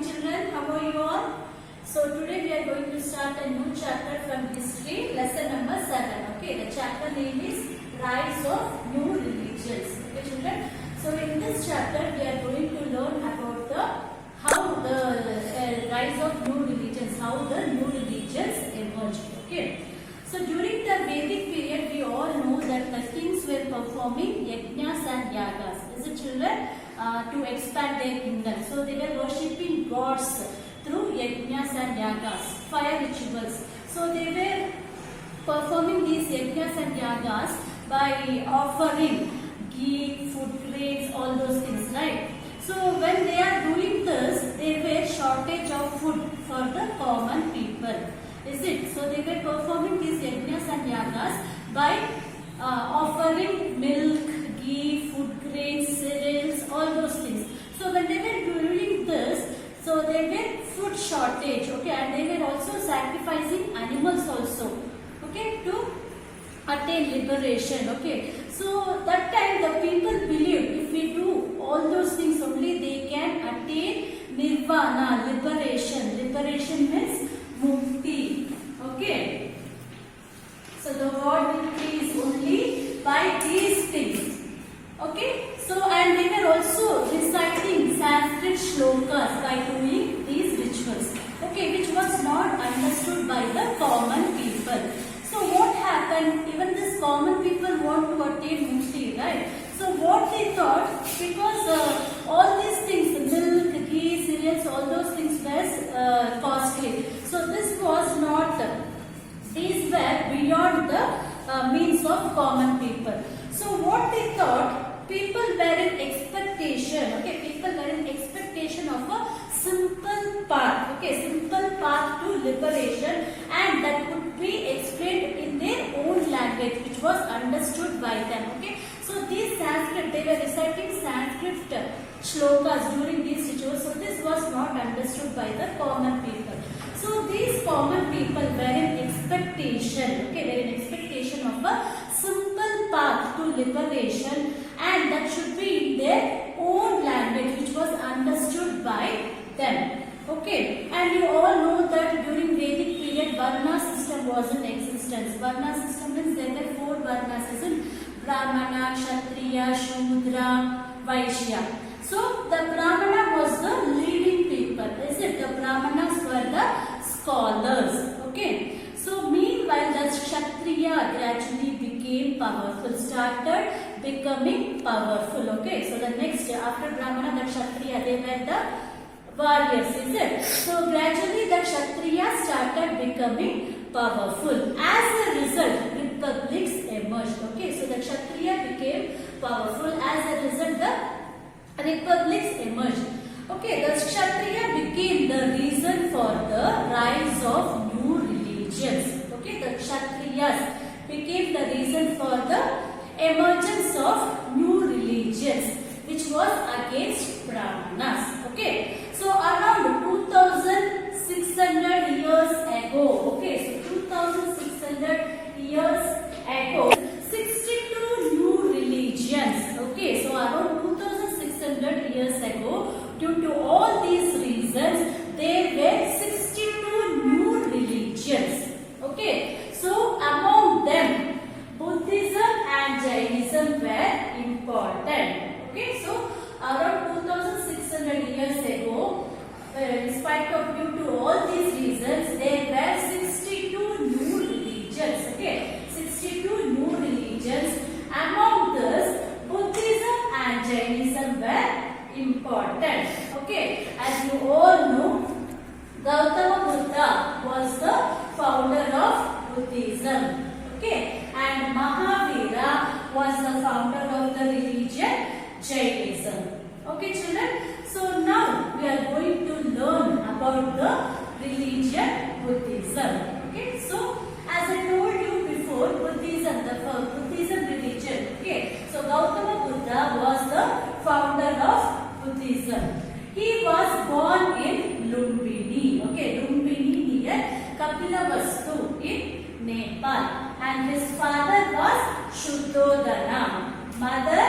children, how are you all? So today we are going to start a new chapter from history, lesson number 7. Okay, the chapter name is Rise of New Religions. Okay children, so in this chapter we are going to learn about how the rise of new religions, how the new religions emerged. Okay, so during the Vedic period we all know that the kings were performing yajnas and yagas. Is it children? To expand their kingdom. So they were worshipping gods through yajnas and yagas, fire rituals. So they were performing these yajnas and yagas by offering ghee, food grains, all those things, right? So when they are doing this, there were shortage of food for the common people. Is it? So they were performing these yajnas and yagas by offering milk, ghee, food grains, cereals, all those things. So when they were doing this, so there were food shortage, okay, and they were also sacrificing animals also, okay, to attain liberation, okay. So that time the people believed if we do all those things only, they can attain nirvana, liberation. Liberation means mukti, okay. So the world will please only by these things. Okay, so and they were also reciting Sanskrit shlokas by doing these rituals, okay, which was not understood by the common people. So what happened? Even this common people want to attain mukti, right? So what they thought, because all these things, milk, ghee, cereals, all those things were costly. So this was not, these were beyond the means of common people. So what they thought, people were in expectation, okay, people were in expectation of a simple path, okay, simple path to liberation, and that could be explained in their own language, which was understood by them, okay. So these Sanskrit, they were reciting Sanskrit shlokas during these rituals, so this was not understood by the common people. So these common people were in expectation, okay, were in expectation of a simple path to liberation, and that should be in their own language, which was understood by them, okay. And you all know that during Vedic period Varna system was in existence. Varna system means there were 4 Varnas, isn't Brahmana, Kshatriya, Shudra, Vaishya. So the Brahmana was the leading people, is it? The Brahmanas were the scholars, okay. So meanwhile the Kshatriya gradually became powerful, started becoming powerful, okay. So the next, after Brahmana, the Kshatriya, they were the warriors, is it? So gradually the Kshatriya started becoming powerful. As a result, republics emerged, okay. So the Kshatriya became powerful. As a result, the republics emerged, okay. The Kshatriya became the reason for the rise of new religions, okay. The Kshatriyas became the reason for the emergence of new religions, which was against Brahmanas, okay. So around 2600 years ago, okay, so 2600 years ago, 62 new religions, okay. So around 2600 years ago, due to all these reasons, there were 62 new religions, okay. So among them, Buddhism and Jainism were important, okay. So around 2600 years ago, in spite of due to all these reasons, there were 62 new religions, okay. 62 new religions. Among this, Buddhism and Jainism were important, okay. As you all know, Gautama Buddha was the founder of Buddhism, okay, and Mahavira was the founder of the religion Jainism, okay children. So now we are going to learn about the religion Buddhism, okay. So as I told you before, Buddhism, the Buddhism religion, okay. So Gautama Buddha was the founder of Buddhism. He was born in Lumbini, okay, Lumbini near Kapilavastu in Nepal, and his father was Shuddhodana, mother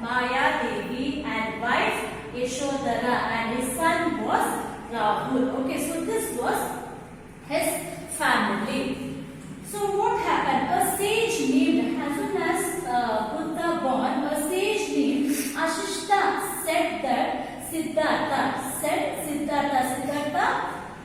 Maya Devi, and wife Yashodhara, and his son was Rahul. Okay, so this was his family. So what happened? A sage named, as soon as Buddha born, a sage named Ashishta said that Siddhartha,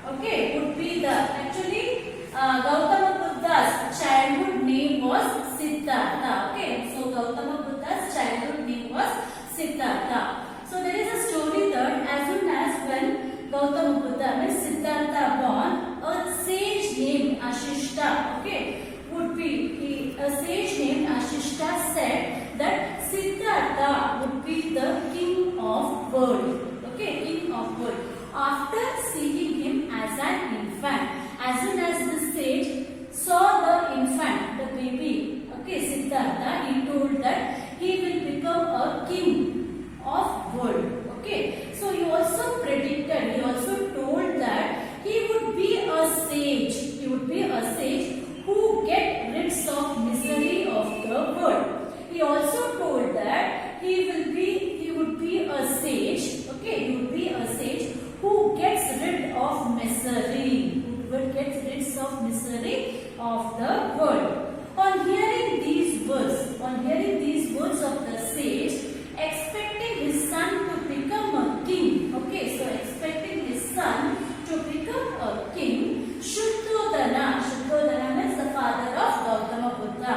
okay, would be the, actually Gautama Buddha's childhood name was Siddhartha. Okay, so Gautama Buddha's childhood name was Siddhartha. So there is a story that as soon as when Gautama Buddha, means Siddhartha born, a sage named Ashishta, okay, would be, a sage named Ashishta said that Siddhartha would be the king of world, okay, king of world. After seeing him as an infant, as soon as the sage saw the infant, the baby, okay, Siddhartha, he told that he will become a king of world. Okay, so he also predicted, he also told that he would be a sage, who get rid of misery of the world. He also told that he would be a sage, okay, he would be a sage who gets rid of misery, of the world. On hearing these words of the sage, expecting his son to become a king, okay, so expecting his son to become a king, Shuddhodana means the father of Gautama Buddha,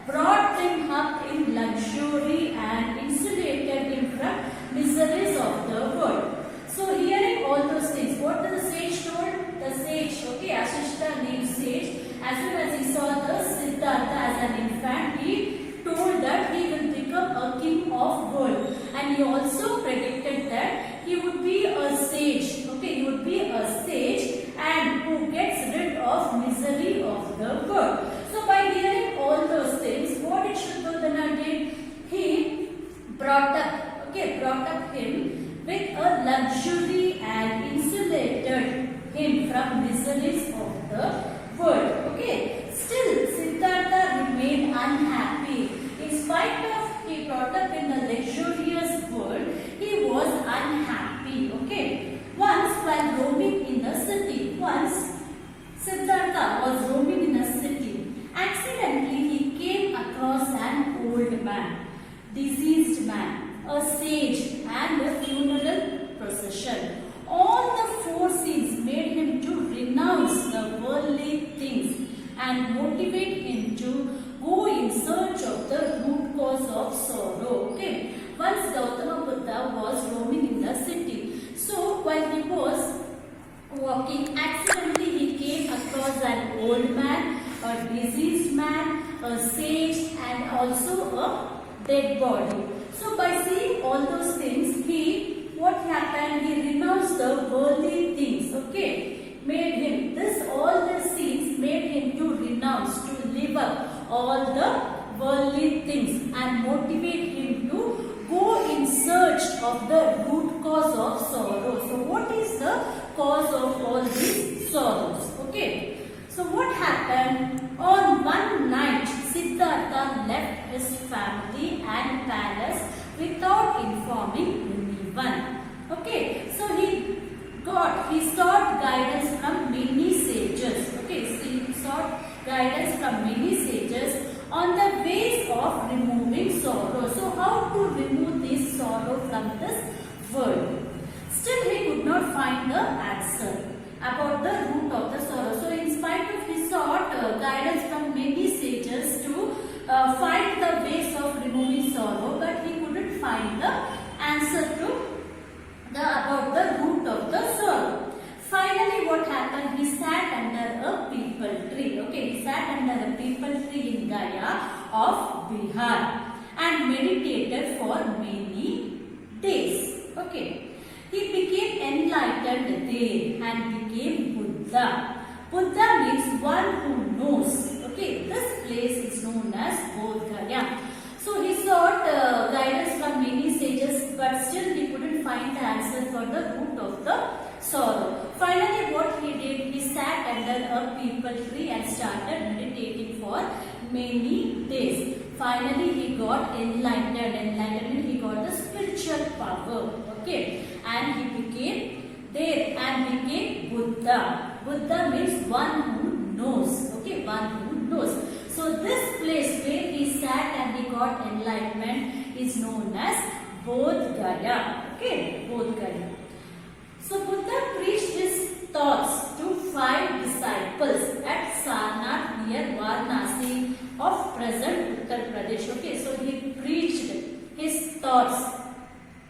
brought him up in luxury and insulated him from miseries of the world. So hearing all those things, what the sage told? The sage, okay, Ashishta named sage, as soon as he saw the Siddhartha as an infant, he told that he will become a king of world, and he also predicted that he would be a sage, okay, he would be a sage and who gets rid of misery of the world. So by hearing all those things, what did Shuddhodana did? He brought up him with a luxury and insulated him from miseries of the world. Okay, still Siddhartha remained unhappy. In spite of he brought up in a luxurious world, he was unhappy. Okay, once while roaming in the city, Siddhartha was roaming in a city. Accidentally, he came across an old man, diseased man, a sage, and a funeral procession. All the four scenes made him to renounce the worldly things and motivate him to go in search of the root cause of sorrow. Okay. Once Gautama Buddha was roaming in the city. So while he was walking, accidentally he came across an old man, a diseased man, a sage, and also a dead body. So by seeing all those things, what happened? He renounced the worldly things. Okay, all the scenes made him to renounce, to live up all the worldly things and motivate him to go in search of the root cause of sorrow. So what is the cause of all these sorrows? Okay, so what happened? On one night, Siddhartha left his family and palace without informing anyone. Okay, so he sought guidance from many sages. Okay, so he sought guidance from many sages on the ways of removing sorrow. So how to remove this sorrow from this world? Still he could not find the answer about the root of the sorrow. So in spite of he sought guidance from many sages to find the ways of removing sorrow, but he couldn't find the answer to about the root of the sorrow. Finally, what happened? He sat under a peepal tree. Okay, he sat under a peepal tree in Gaya of Bihar and meditated for many days. Okay, he became enlightened there and became Buddha. Buddha means one who knows. Okay, this place is known as Bodh Gaya. So he sought guidance from many sages, but still he couldn't find the answer for the root of the sorrow. Finally, what he did, he sat under a peepal tree and started meditating for many days. Finally, he got enlightened. Enlightenment, he got the spiritual power. Okay, and he became there and Buddha. Buddha means one who knows. Okay, one who knows. So this place where he sat and he got enlightenment is known as Bodh Gaya. Okay, Bodh Gaya. So Buddha preached his thoughts to 5 disciples at Sarnath near Varanasi of present Uttar Pradesh. Okay, so he preached his thoughts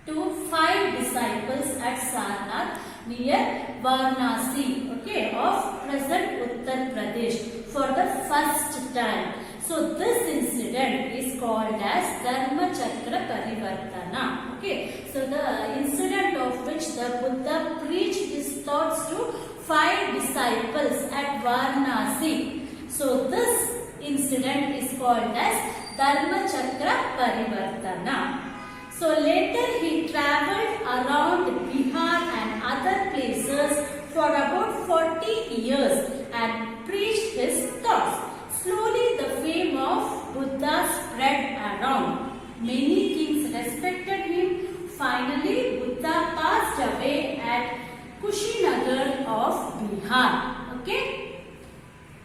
to 5 disciples at Sarnath near Varanasi, okay, of present Uttar Pradesh for the first time. So this incident is called as Dharma Chakra Parivartana. Okay, so the incident of which the Buddha preached his thoughts to 5 disciples at Varanasi. So this incident is called as Dharma Chakra Parivartana. So later he travelled around Bihar and other places for about 40 years and preached his thoughts. Slowly the fame of Buddha spread around. Many kings respected him. Finally, Buddha passed away at Kushinagar of Bihar. Okay?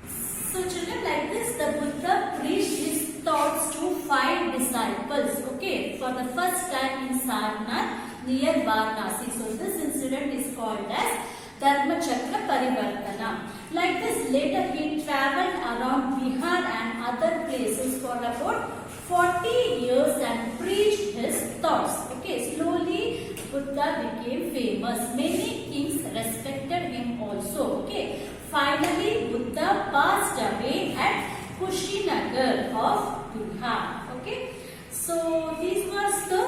So children, like this, the Buddha preached his thoughts to 5 disciples. Okay, for the first time in Sarnath near Varanasi. So this incident is called as Dharma Chakra Parivartana. Like this, later he travelled around Bihar and other places for about 40 years and preached his thoughts. Okay, slowly Buddha became famous. Many kings respected him also. Okay, finally Buddha passed away at Kushinagar of Bihar. Okay, so this was the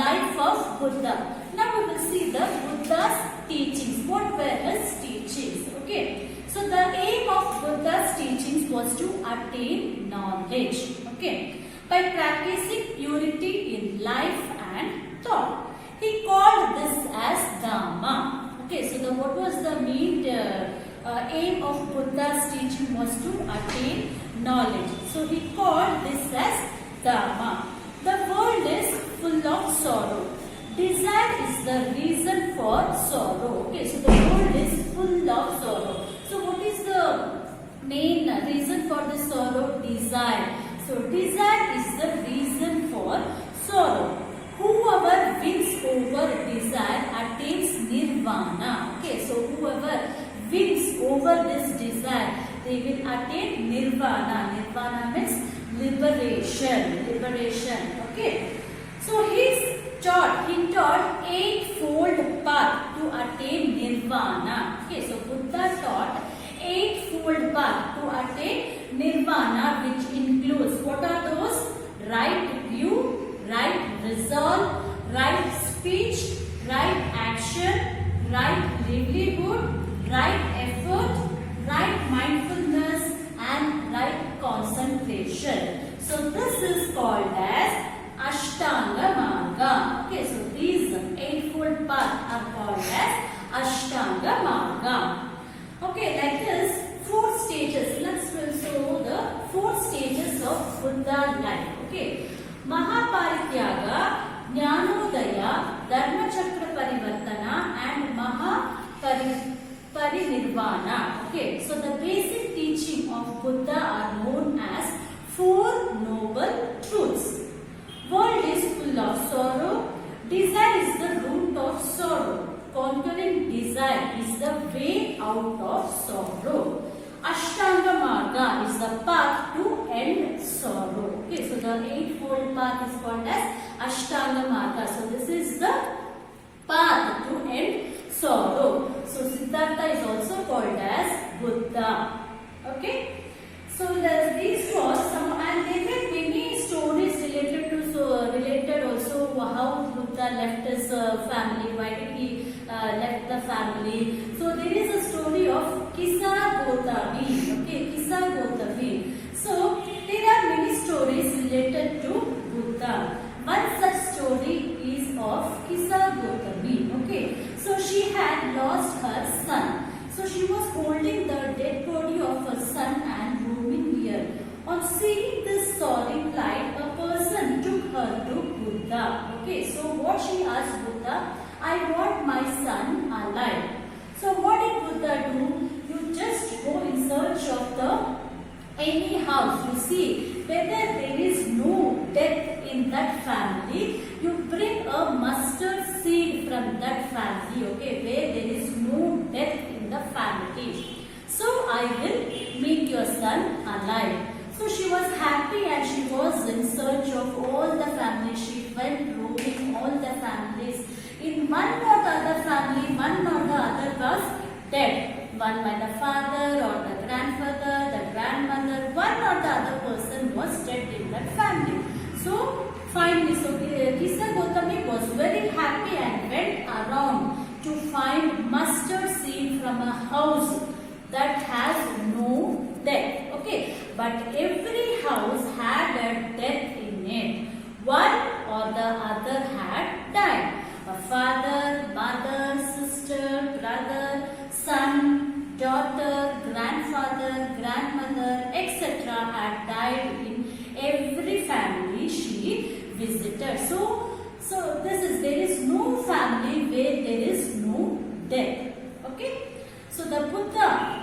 life of Buddha. Now we will see the Buddha's teachings. What were his teachings? Okay, so the aim of Buddha's teachings was to attain knowledge. Okay, by practicing purity in life and thought. He called this as Dhamma. Okay, so what was the main aim of Buddha's teaching was to attain knowledge. So he called this as Dhamma. The world is full of sorrow. Desire is the reason for sorrow. Okay, so the world is full of sorrow. So what is the main reason for the sorrow? Desire. So desire is the reason for sorrow. Whoever wins over desire attains nirvana. Okay, so whoever wins over this desire, they will attain nirvana. Nirvana means liberation. Liberation. Okay. So he taught 8-fold path to attain nirvana. Okay, so Buddha taught 8-fold path to attain nirvana, which includes, what are those? Right view, right resolve, right speech, right action, right livelihood, right effort, right mindfulness, and right concentration. So this is called as Ashtanga Marga. Okay, so these 8-fold paths are called as Ashtanga Marga. Okay, like this, 4 stages. Let's show the 4 stages of Buddha life. Okay, Mahaparityaga, Jnanodaya, Dharma Chakra Parivartana, and Parinirvana. Okay, so the basic teaching of Buddha are known as 4 noble truths. World is full of sorrow. Desire is the root of sorrow. Conquering desire is the way out of sorrow. Ashtanga Marga is the path to end sorrow. Okay, so the 8-fold path is called as Ashtanga Marga. So this is the path to end sorrow. So Siddhartha is also called as Buddha. Okay, so these was some, and there were many stories related to related also how Buddha left his family. Why did he left the family? So there is a story of Kisa Gotami. Okay, Kisa Gotami. So there are many stories related to Buddha. One such story is of Kisa Gotami. Okay, so she had lost her son. So she was holding the dead body of her son and roaming here. On seeing this sorry plight, a person took her to Buddha. Okay, so what she asked Buddha? I want my son alive. So what did I will meet your son alive. So she was happy and she was in search of all the families. She went roaming all the families. In one or the other family, one or the other was dead. One by the father or the grandfather, the grandmother, one or the other person was dead in that family. So finally, Kisa Gautami was very happy and went around to find mustard seed from a house that has no death. Okay, but every house had a death in it. One or the other had died. A father, mother, sister, brother, son, daughter, grandfather, grandmother, etc. had died in every family she visited. So there is no family where there is no death. Okay. So the Buddha.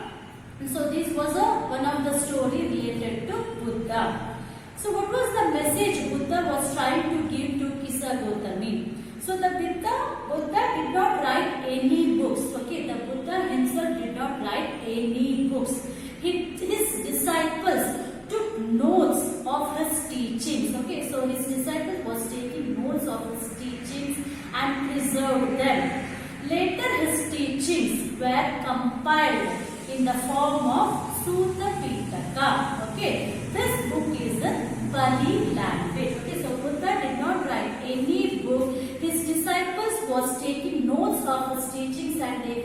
So this was one of the story related to Buddha. So what was the message Buddha was trying to give to Kisa Gautami? So the Buddha did not write any books. Okay, the Buddha himself did not write any books. His disciples took notes of his teachings. Okay, so his disciples was taking notes of his teachings and preserved them. Later his teachings were compiled in the form of Sutta Pitaka. Okay, this book is in Pali language. Okay, so Buddha did not write any book. His disciples was taking notes of his teachings and they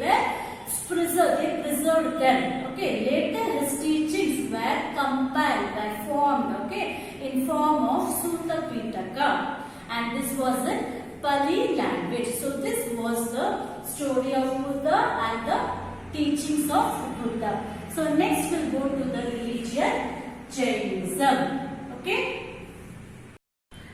preserved them. Okay, later his teachings were compiled, were formed, okay, in form of Sutta Pitaka, and this was in Pali language. So this was the story of Buddha and the teachings of Buddha. So next we'll go to the religion Jainism. Okay.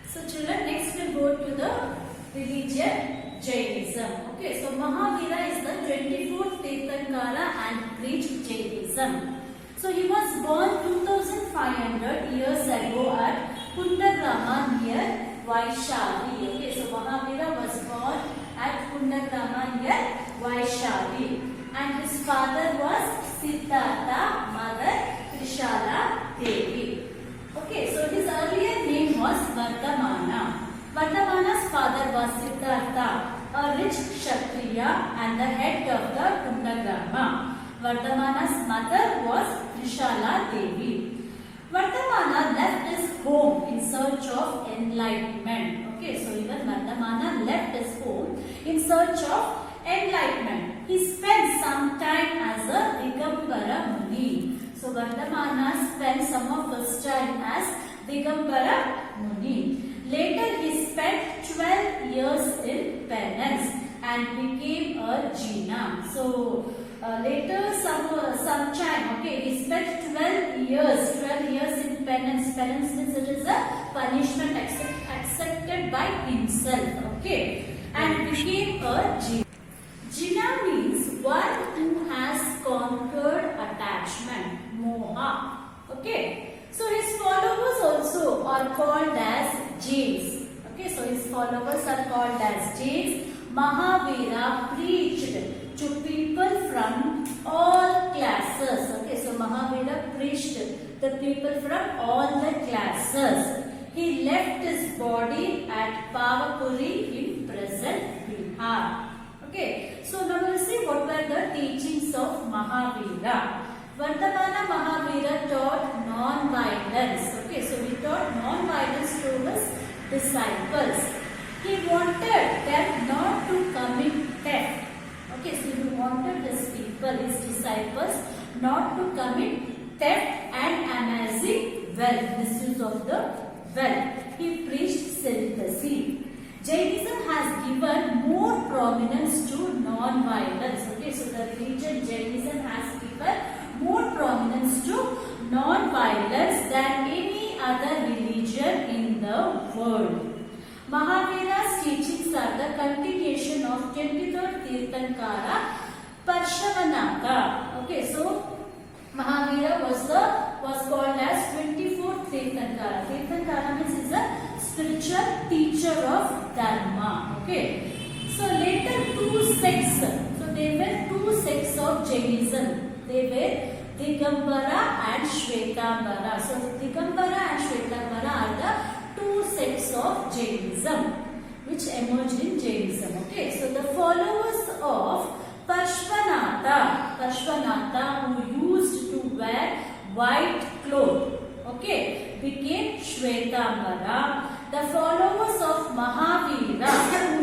So children, next we'll go to the religion Jainism. Okay. So Mahavira is the 24th Tirthankara and preached Jainism. So he was born 2500 years ago at Kundagrama near Vaishali. Okay. So Mahavira was born at Kundagrama near Vaishali. And his father was Siddhartha, mother Trishala Devi. Okay, so his earlier name was Vardhamana. Vardhamana's father was Siddhartha, a rich Kshatriya and the head of the Kundagrama. Vardhamana's mother was Trishala Devi. Vardhamana left his home in search of enlightenment. Okay, so even Vardhamana left his home in search of enlightenment. He spent some time as a Digambara Muni. So Vardhamana spent some of his time as Digambara Muni. Later he spent 12 years in penance and became a Jina. So later some time, okay, he spent 12 years in penance. Penance means it is a punishment accepted by himself, okay, and became a Jina. Jina means one who has conquered attachment, moha. Okay. So his followers also are called as Jains. Okay. So his followers are called as Jains. Mahavira preached to people from all classes. Okay. So Mahavira preached the people from all the classes. He left his body at Pavapuri in present Bihar. Okay, so now we will see what were the teachings of Mahavira. Vardhamana Mahavira taught non-violence. Okay, so he taught non-violence to his disciples. He wanted them not to commit theft. Okay, so he wanted his people, his disciples, not to commit theft and amassing wealth, misuse of the wealth. He preached celibacy. Jainism has given more prominence to non-violence. Okay, so the religion Jainism has given more prominence to non-violence than any other religion in the world. Mahavira's teachings are the continuation of 23rd Tirthankara, Parshavanatha. Okay, so Mahavira was called as 24th Tirthankara. Tirthankara means is a spiritual teacher of Dharma. Okay. So later two sects. So there were two sects of Jainism. They Digambara and Shvetambara. So Digambara and Shvetambara are the two sets of Jainism which emerged in Jainism. Okay, so the followers of Parshvanatha who used to wear white cloth, okay, became Shvetambara. The followers of Mahavira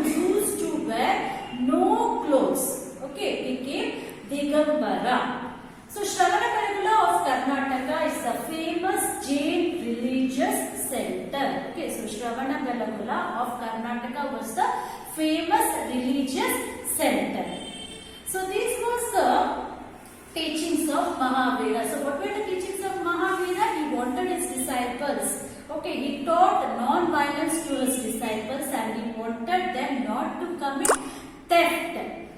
who used to wear no clothes, okay, became Digambara. So Shravanabelagula of Karnataka is the famous Jain religious center. Okay, so Shravanabelagula of Karnataka was the famous religious center. So this was the teachings of Mahavira. So what were the teachings of Mahavira? He wanted his disciples. Okay, he taught non-violence to his disciples and he wanted them not to commit theft.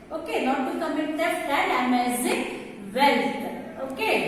Okay, not to commit theft and amassing wealth. Okay.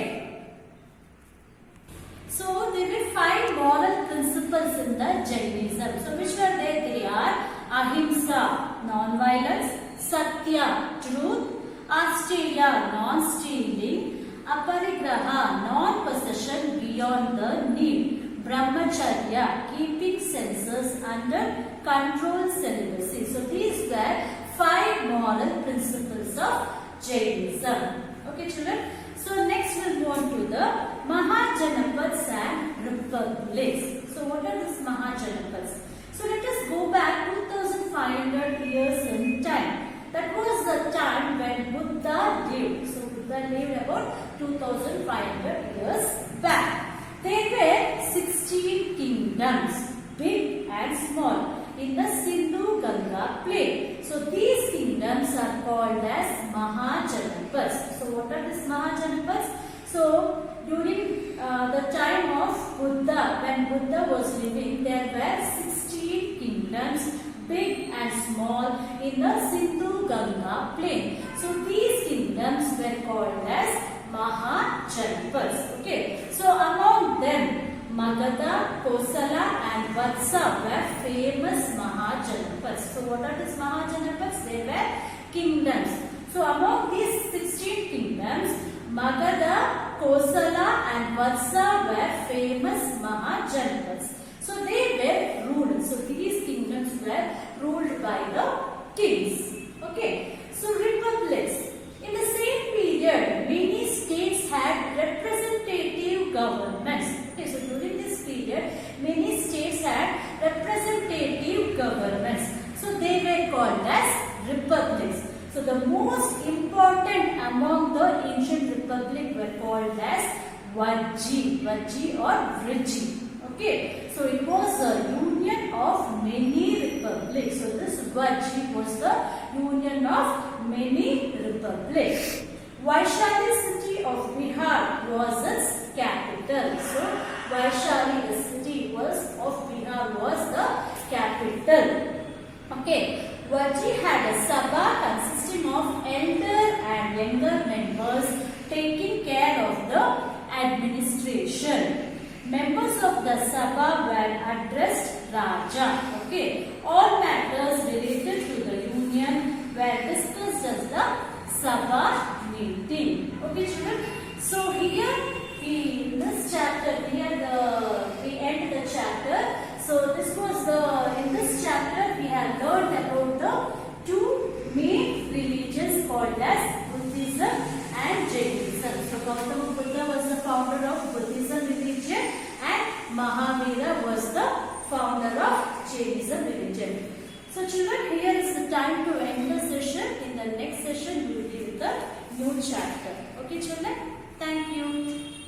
So there were 5 moral principles in the Jainism. So which are they? They are Ahimsa, non-violence; Satya, truth; Asteya, non-stealing; Aparigraha, non-possession beyond the need; Brahmacharya, keeping senses under controlled celibacy. So these were 5 moral principles of Jainism. Okay, children. So next we'll go on to the Mahajanapads and republics. So what are these Mahajanapads? So let us go back 2500 years in time. That was the time when Buddha lived. So Buddha lived about 2500 years back. There were 16 kingdoms, big and small, in the Sindhu-Ganga plain. So these kingdoms are called as Mahajanapads. So what are these Mahajanapads? So during the time of Buddha, when Buddha was living, there were 16 kingdoms, big and small, in the Sindhu-Ganga plain. So these kingdoms were called as Mahajanapads. Okay. So among them, Magadha, Kosala and Vatsa were famous Mahajanapads. So what are these Mahajanapads? They were kingdoms. So among these 16 kingdoms, Magadha, Kosala and Vatsa were famous Mahajanapads. So they were ruled. So these kingdoms were ruled by the kings. Okay. So republics. In the same period, many states had representative governments. Okay, so during this period, many states had representative governments. So they were called as republics. So the most important among the ancient republic were called as Vajji or Vriji. Okay, so it was a union of many republics. So this Vajji was the union of many republics. Vaishali city of Bihar was its capital. So Vaishali, the city of Bihar was the capital. Okay, Vajji had a sabha consisting of elder and younger members taking care of the administration. Members of the sabha were addressed Raja. Okay, all matters related to the union were discussed as the sabha meeting. Okay, children. So here in this chapter, we end the chapter. So this was in this chapter we have learned about the 2 main religions called as Buddhism and Jainism. So Gautama Buddha was the founder of Buddhism religion and Mahavira was the founder of Jainism religion. So children, here is the time to end the session. In the next session we will deal with the new chapter. Okay children, thank you.